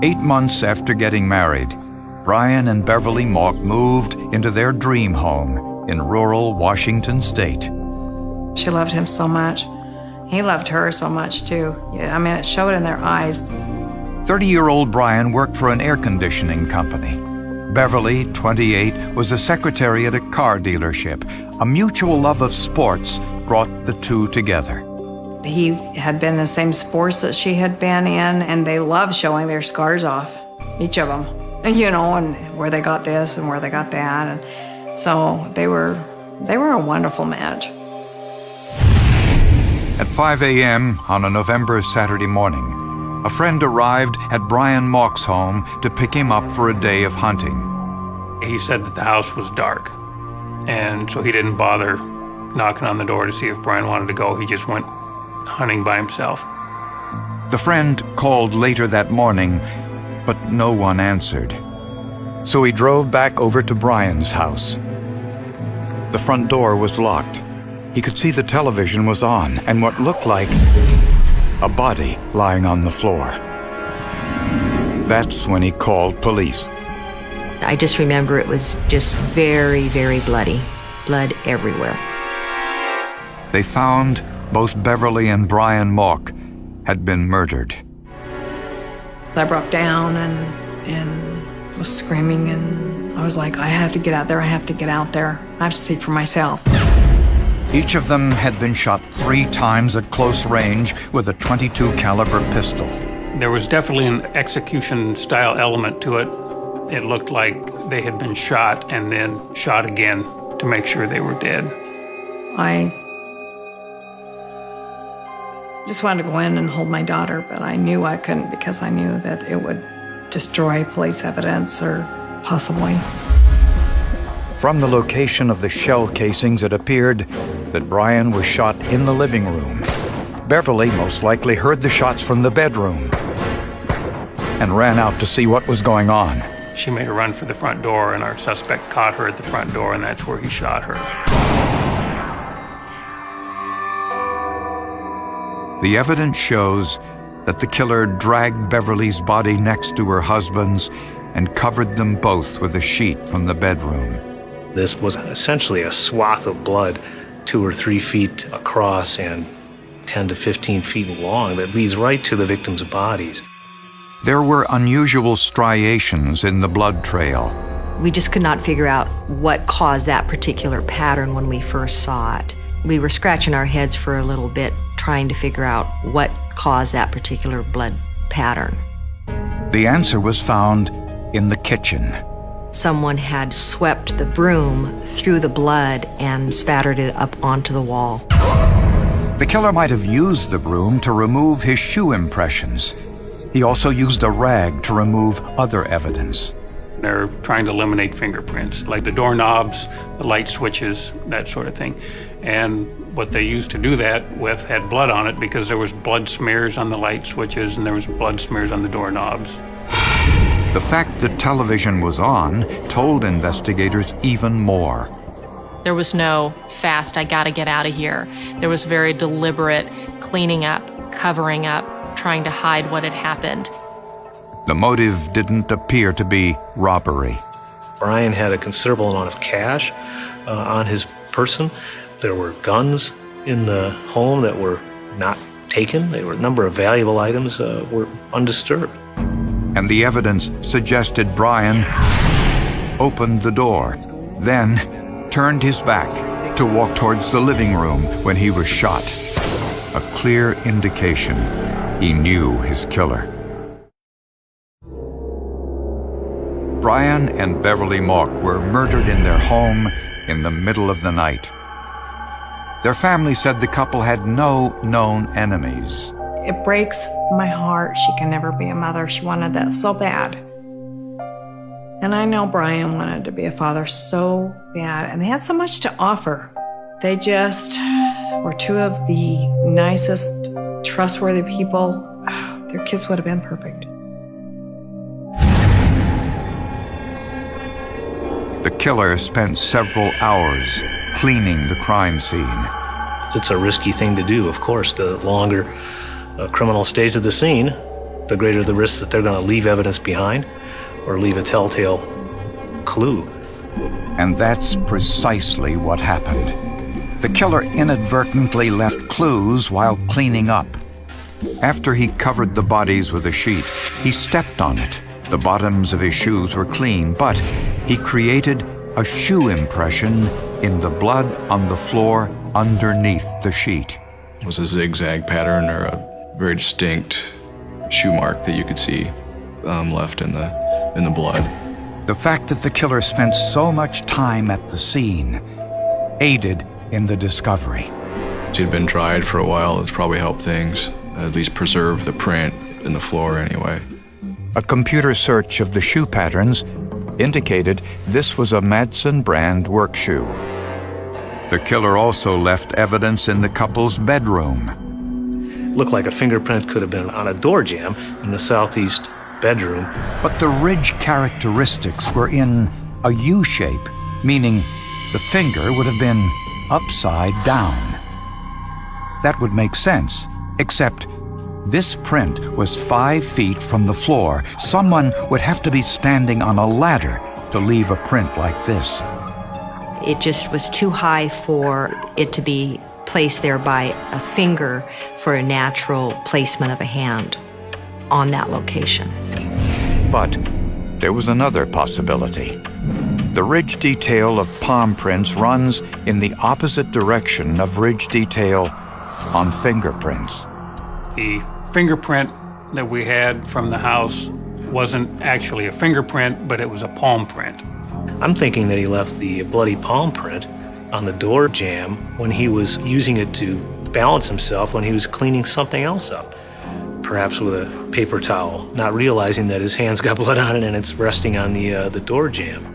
8 months after getting married, Brian and Beverly Mauck moved into their dream home in rural Washington state. She loved him so much. He loved her so much, too. Yeah, I mean, it showed in their eyes. 30-year-old Brian worked for an air conditioning company. Beverly, 28, was a secretary at a car dealership. A mutual love of sports brought the two together. He had been in the same sports that she had been in, and they loved showing their scars off, each of them. You know, and where they got this and where they got that. And so they were a wonderful match. At 5 a.m. on a November Saturday morning, a friend arrived at Brian Mauck's home to pick him up for a day of hunting. He said that the house was dark, and so he didn't bother knocking on the door to see if Brian wanted to go. He just went hunting by himself. The friend called later that morning, but no one answered. So he drove back over to Brian's house. The front door was locked. He could see the television was on and what looked like a body lying on the floor. That's when he called police. I just remember it was just very, very bloody. Blood everywhere. They found both Beverly and Brian Mauck had been murdered. I broke down and was screaming, and I was like, I have to get out there, I have to get out there. I have to see for myself. Each of them had been shot 3 times at close range with a .22 caliber pistol. There was definitely an execution-style element to it. It looked like they had been shot and then shot again to make sure they were dead. I just wanted to go in and hold my daughter, but I knew I couldn't because I knew that it would destroy police evidence or possibly. From the location of the shell casings, it appeared that Brian was shot in the living room. Beverly most likely heard the shots from the bedroom and ran out to see what was going on. She made a run for the front door, and our suspect caught her at the front door, and that's where he shot her. The evidence shows that the killer dragged Beverly's body next to her husband's and covered them both with a sheet from the bedroom. This was essentially a swath of blood 2 or 3 feet across and 10 to 15 feet long that leads right to the victims' bodies. There were unusual striations in the blood trail. We just could not figure out what caused that particular pattern when we first saw it. We were scratching our heads for a little bit, trying to figure out what caused that particular blood pattern. The answer was found in the kitchen. Someone had swept the broom through the blood and spattered it up onto the wall. The killer might have used the broom to remove his shoe impressions. He also used a rag to remove other evidence. They're trying to eliminate fingerprints, like the doorknobs, the light switches, that sort of thing. And what they used to do that with had blood on it because there was blood smears on the light switches and there was blood smears on the doorknobs. The fact that television was on told investigators even more. There was no fast, I gotta get out of here. There was very deliberate cleaning up, covering up, trying to hide what had happened. The motive didn't appear to be robbery. Brian had a considerable amount of cash on his person. There were guns in the home that were not taken. There were a number of valuable items were undisturbed. And the evidence suggested Brian opened the door, then turned his back to walk towards the living room when he was shot. A clear indication he knew his killer. Brian and Beverly Mauck were murdered in their home in the middle of the night. Their family said the couple had no known enemies. It breaks my heart. She can never be a mother. She wanted that so bad. And I know Brian wanted to be a father so bad, and they had so much to offer. They just were 2 of the nicest, trustworthy people. Their kids would have been perfect. The killer spent several hours cleaning the crime scene. It's a risky thing to do, of course. The longer a criminal stays at the scene, the greater the risk that they're going to leave evidence behind or leave a telltale clue. And that's precisely what happened. The killer inadvertently left clues while cleaning up. After he covered the bodies with a sheet, he stepped on it. The bottoms of his shoes were clean, but he created a shoe impression in the blood on the floor underneath the sheet. It was a zigzag pattern or a very distinct shoe mark that you could see left in the blood. The fact that the killer spent so much time at the scene aided in the discovery. She had been dried for a while. It's probably helped things, at least preserve the print in the floor anyway. A computer search of the shoe patterns indicated this was a Madsen brand work shoe. The killer also left evidence in the couple's bedroom. Looked like a fingerprint could have been on a door jamb in the southeast bedroom. But the ridge characteristics were in a U shape, meaning the finger would have been upside down. That would make sense, except this print was 5 feet from the floor. Someone would have to be standing on a ladder to leave a print like this. It just was too high for it to be placed there by a finger for a natural placement of a hand on that location. But there was another possibility. The ridge detail of palm prints runs in the opposite direction of ridge detail on fingerprints. The fingerprint that we had from the house wasn't actually a fingerprint, but it was a palm print. I'm thinking that he left the bloody palm print on the door jamb when he was using it to balance himself when he was cleaning something else up, perhaps with a paper towel, not realizing that his hands got blood on it and it's resting on the door jamb.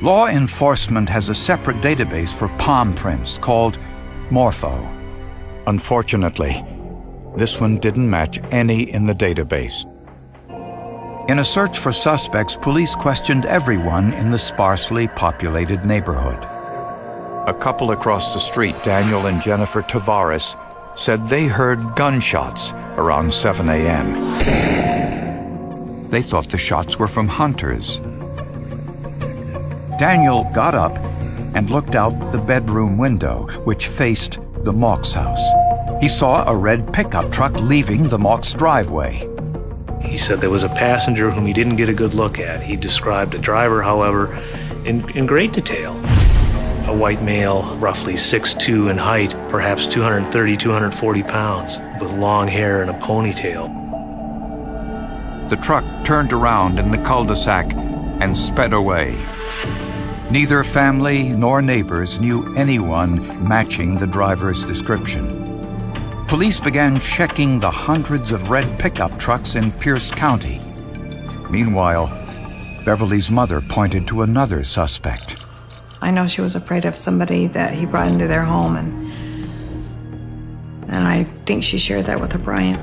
Law enforcement has a separate database for palm prints called Morpho. Unfortunately, this one didn't match any in the database. In a search for suspects, police questioned everyone in the sparsely populated neighborhood. A couple across the street, Daniel and Jennifer Tavares, said they heard gunshots around 7 a.m. They thought the shots were from hunters. Daniel got up and looked out the bedroom window, which faced the Mauch's house. He saw a red pickup truck leaving the Mauch's driveway. He said there was a passenger whom he didn't get a good look at. He described a driver, however, in great detail. A white male, roughly 6'2" in height, perhaps 230, 240 pounds, with long hair and a ponytail. The truck turned around in the cul-de-sac and sped away. Neither family nor neighbors knew anyone matching the driver's description. Police began checking the hundreds of red pickup trucks in Pierce County. Meanwhile, Beverly's mother pointed to another suspect. I know she was afraid of somebody that he brought into their home, and I think she shared that with Brian.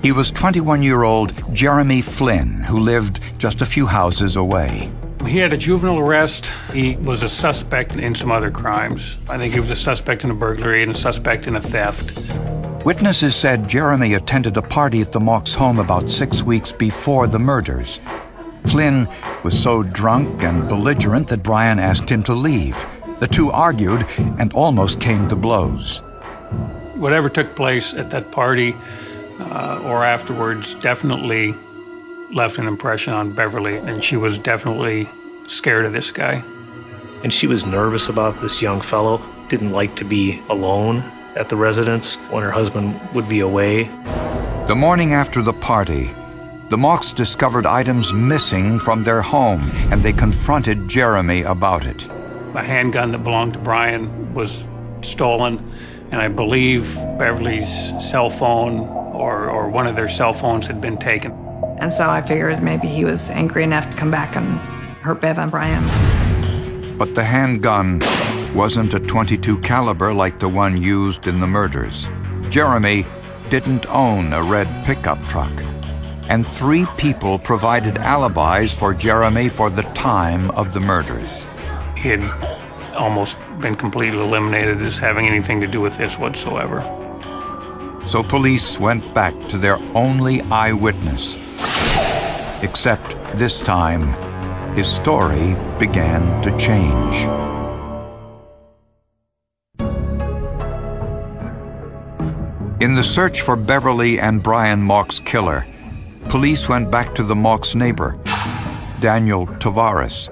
He was 21-year-old Jeremy Flynn, who lived just a few houses away. He had a juvenile arrest. He was a suspect in some other crimes. I think he was a suspect in a burglary and a suspect in a theft. Witnesses said Jeremy attended a party at the Mauch's home about 6 weeks before the murders. Flynn was so drunk and belligerent that Brian asked him to leave. The two argued and almost came to blows. Whatever took place at that party or afterwards definitely left an impression on Beverly, and she was definitely scared of this guy. And she was nervous about this young fellow, didn't like to be alone at the residence when her husband would be away. The morning after the party, the Mauchs discovered items missing from their home, and they confronted Jeremy about it. A handgun that belonged to Brian was stolen, and I believe Beverly's cell phone or one of their cell phones had been taken. And so I figured maybe he was angry enough to come back and hurt Bev and Brian. But the handgun wasn't a .22 caliber like the one used in the murders. Jeremy didn't own a red pickup truck, and 3 people provided alibis for Jeremy for the time of the murders. He had almost been completely eliminated as having anything to do with this whatsoever. So police went back to their only eyewitness. Except this time, his story began to change. In the search for Beverly and Brian Mauch's killer, police went back to the Mauch's neighbor, Daniel Tavares,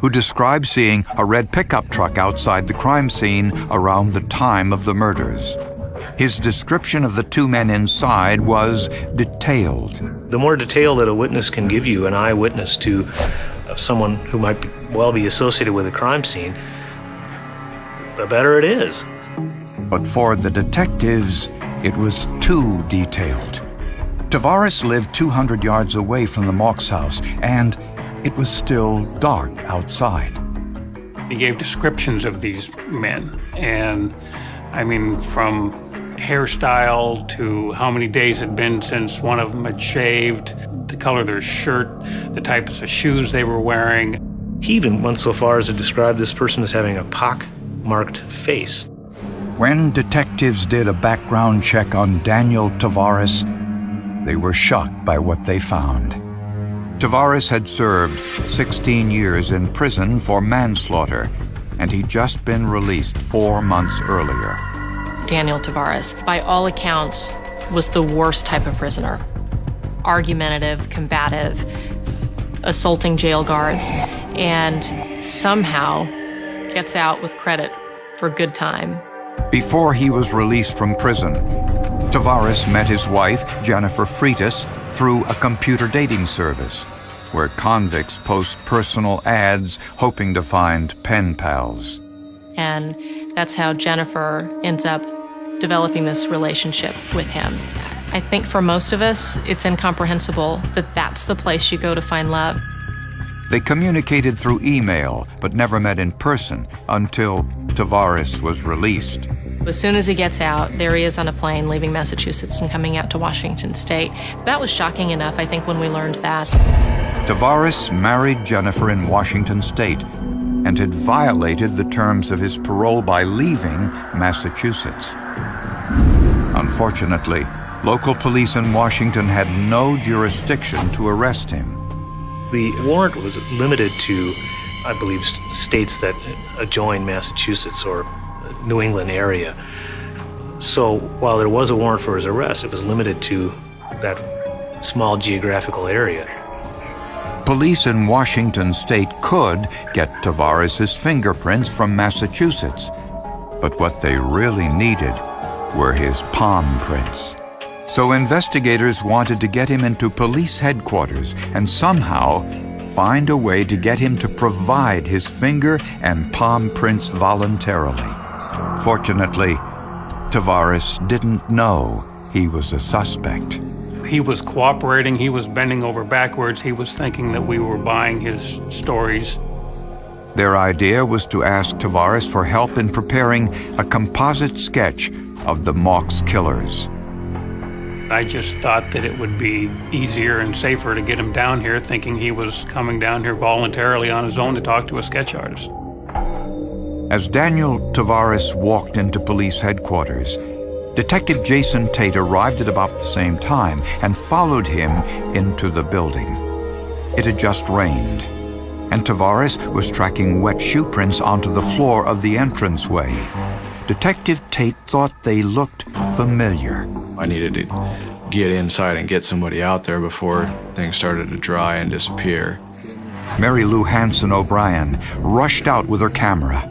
who described seeing a red pickup truck outside the crime scene around the time of the murders. His description of the two men inside was detailed. The more detail that a witness can give you, an eyewitness to someone who might well be associated with a crime scene, the better it is. But for the detectives, it was too detailed. Tavares lived 200 yards away from the Mauch's house, and it was still dark outside. He gave descriptions of these men, and I mean, from hairstyle to how many days had been since one of them had shaved, the color of their shirt, the types of shoes they were wearing. He even went so far as to describe this person as having a pock-marked face. When detectives did a background check on Daniel Tavares, they were shocked by what they found. Tavares had served 16 years in prison for manslaughter, and he'd just been released 4 months earlier. Daniel Tavares, by all accounts, was the worst type of prisoner. Argumentative, combative, assaulting jail guards, and somehow gets out with credit for good time. Before he was released from prison, Tavares met his wife, Jennifer Freitas, through a computer dating service where convicts post personal ads hoping to find pen pals. And that's how Jennifer ends up developing this relationship with him. I think for most of us, it's incomprehensible that that's the place you go to find love. They communicated through email, but never met in person until Tavares was released. As soon as he gets out, there he is on a plane leaving Massachusetts and coming out to Washington State. That was shocking enough, I think, when we learned that. Tavares married Jennifer in Washington State and had violated the terms of his parole by leaving Massachusetts. Unfortunately, local police in Washington had no jurisdiction to arrest him. The warrant was limited to, I believe, states that adjoin Massachusetts or New England area. So while there was a warrant for his arrest, it was limited to that small geographical area. Police in Washington State could get Tavares' fingerprints from Massachusetts, but what they really needed were his palm prints. So investigators wanted to get him into police headquarters and somehow find a way to get him to provide his finger and palm prints voluntarily. Fortunately, Tavares didn't know he was a suspect. He was cooperating, he was bending over backwards, he was thinking that we were buying his stories. Their idea was to ask Tavares for help in preparing a composite sketch of the Mauch's killers. I just thought that it would be easier and safer to get him down here, thinking he was coming down here voluntarily on his own to talk to a sketch artist. As Daniel Tavares walked into police headquarters, Detective Jason Tate arrived at about the same time and followed him into the building. It had just rained, and Tavares was tracking wet shoe prints onto the floor of the entranceway. Detective Tate thought they looked familiar. I needed to get inside and get somebody out there before things started to dry and disappear. Mary Lou Hanson O'Brien rushed out with her camera.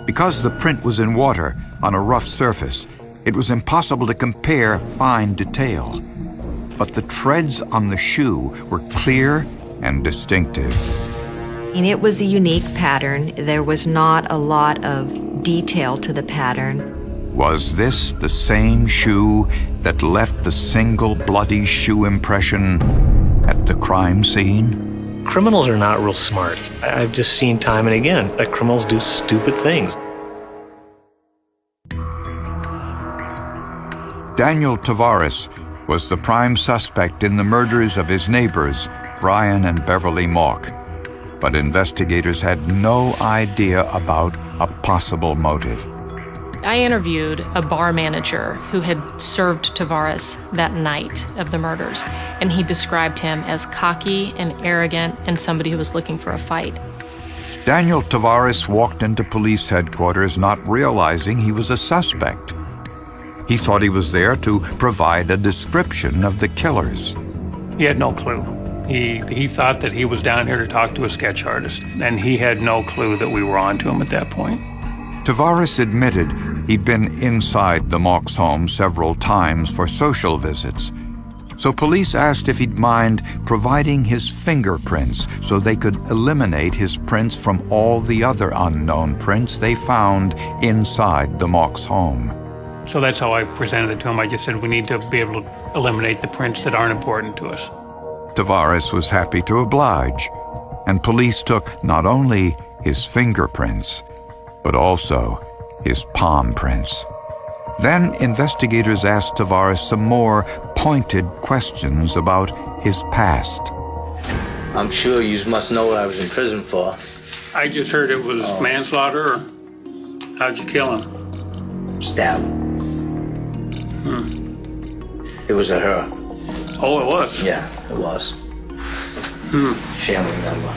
Because the print was in water on a rough surface, it was impossible to compare fine detail. But the treads on the shoe were clear and distinctive. And it was a unique pattern. There was not a lot of detail to the pattern. Was this the same shoe that left the single bloody shoe impression at the crime scene? Criminals are not real smart. I've just seen time and again that criminals do stupid things. Daniel Tavares was the prime suspect in the murders of his neighbors, Brian and Beverly Mauch. But investigators had no idea about a possible motive. I interviewed a bar manager who had served Tavares that night of the murders, and he described him as cocky and arrogant and somebody who was looking for a fight. Daniel Tavares walked into police headquarters not realizing he was a suspect. He thought he was there to provide a description of the killers. He had no clue. He thought that he was down here to talk to a sketch artist, and he had no clue that we were on to him at that point. Tavares admitted he'd been inside the Mauch's home several times for social visits, so police asked if he'd mind providing his fingerprints so they could eliminate his prints from all the other unknown prints they found inside the Mauch's home. So that's how I presented it to him. I just said we need to be able to eliminate the prints that aren't important to us. Tavares was happy to oblige, and police took not only his fingerprints, but also his palm prints. Then investigators asked Tavares some more pointed questions about his past. I'm sure you must know what I was in prison for. I just heard it was manslaughter, or how'd you kill him? Stab. It was a her. Oh, it was? Yeah, it was. Family member.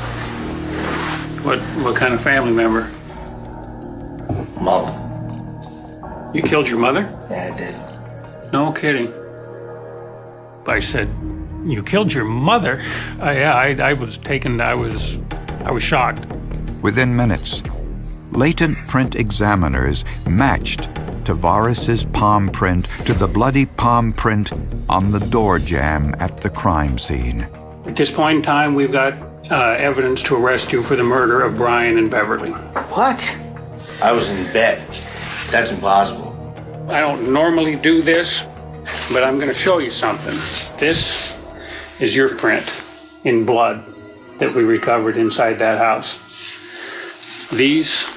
What kind of family member? Mother. You killed your mother? Yeah, I did. No kidding. I said, you killed your mother? I was taken, I was shocked. Within minutes, latent print examiners matched Tavares' palm print to the bloody palm print on the door jamb at the crime scene. At this point in time, we've got evidence to arrest you for the murder of Brian and Beverly. What? I was in bed. That's impossible. I don't normally do this, but I'm going to show you something. This is your print in blood that we recovered inside that house. These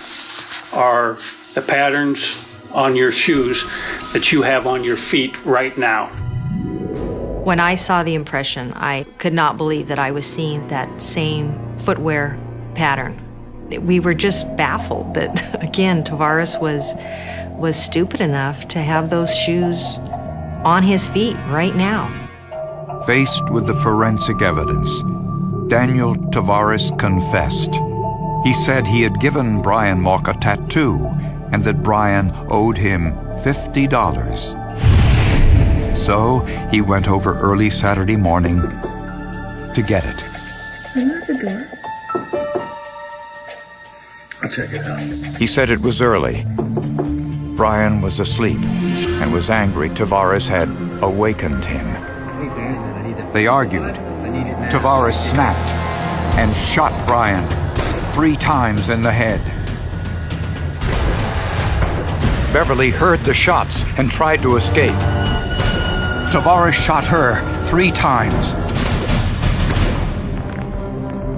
are the patterns on your shoes that you have on your feet right now. When I saw the impression, I could not believe that I was seeing that same footwear pattern. We were just baffled that, again, Tavares was stupid enough to have those shoes on his feet right now. Faced with the forensic evidence, Daniel Tavares confessed. He said he had given Brian Mauch a tattoo and that Brian owed him $50. So he went over early Saturday morning to get it. I'll check it out. He said it was early. Brian was asleep and was angry Tavares had awakened him. They argued. Tavares snapped and shot Brian 3 times in the head. Beverly heard the shots and tried to escape. Tavares shot her 3 times.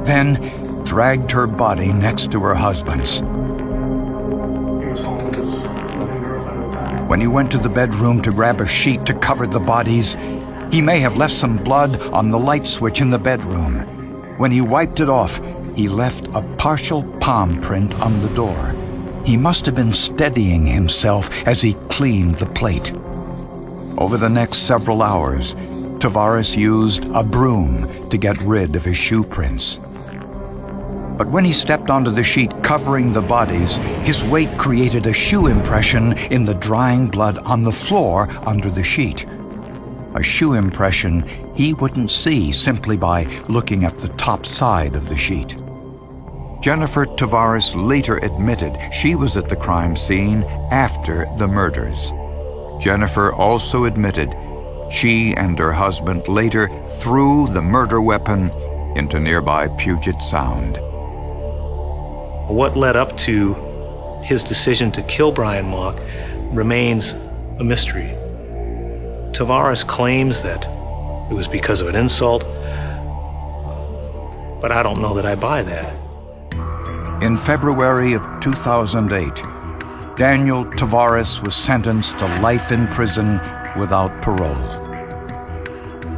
Then dragged her body next to her husband's. When he went to the bedroom to grab a sheet to cover the bodies, he may have left some blood on the light switch in the bedroom. When he wiped it off, he left a partial palm print on the door. He must have been steadying himself as he cleaned the plate. Over the next several hours, Tavares used a broom to get rid of his shoe prints. But when he stepped onto the sheet covering the bodies, his weight created a shoe impression in the drying blood on the floor under the sheet. A shoe impression he wouldn't see simply by looking at the top side of the sheet. Jennifer Tavares later admitted she was at the crime scene after the murders. Jennifer also admitted she and her husband later threw the murder weapon into nearby Puget Sound. What led up to his decision to kill Brian Mauch remains a mystery. Tavares claims that it was because of an insult, but I don't know that I buy that. In February of 2008, Daniel Tavares was sentenced to life in prison without parole.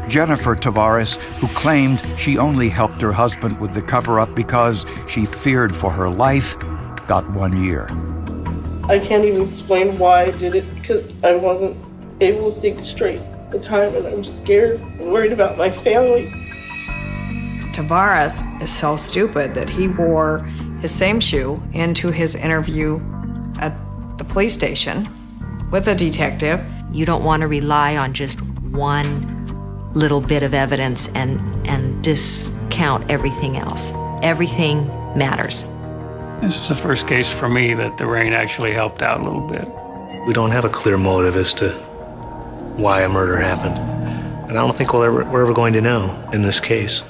Jennifer Tavares, who claimed she only helped her husband with the cover-up because she feared for her life, got 1 year. I can't even explain why I did it because I wasn't able to think straight at the time, and I was scared and worried about my family. Tavares is so stupid that he wore his same shoe into his interview at the police station with a detective. You don't want to rely on just one little bit of evidence and discount everything else. Everything matters. This is the first case for me that the rain actually helped out a little bit. We don't have a clear motive as to why a murder happened. And I don't think we're ever going to know in this case.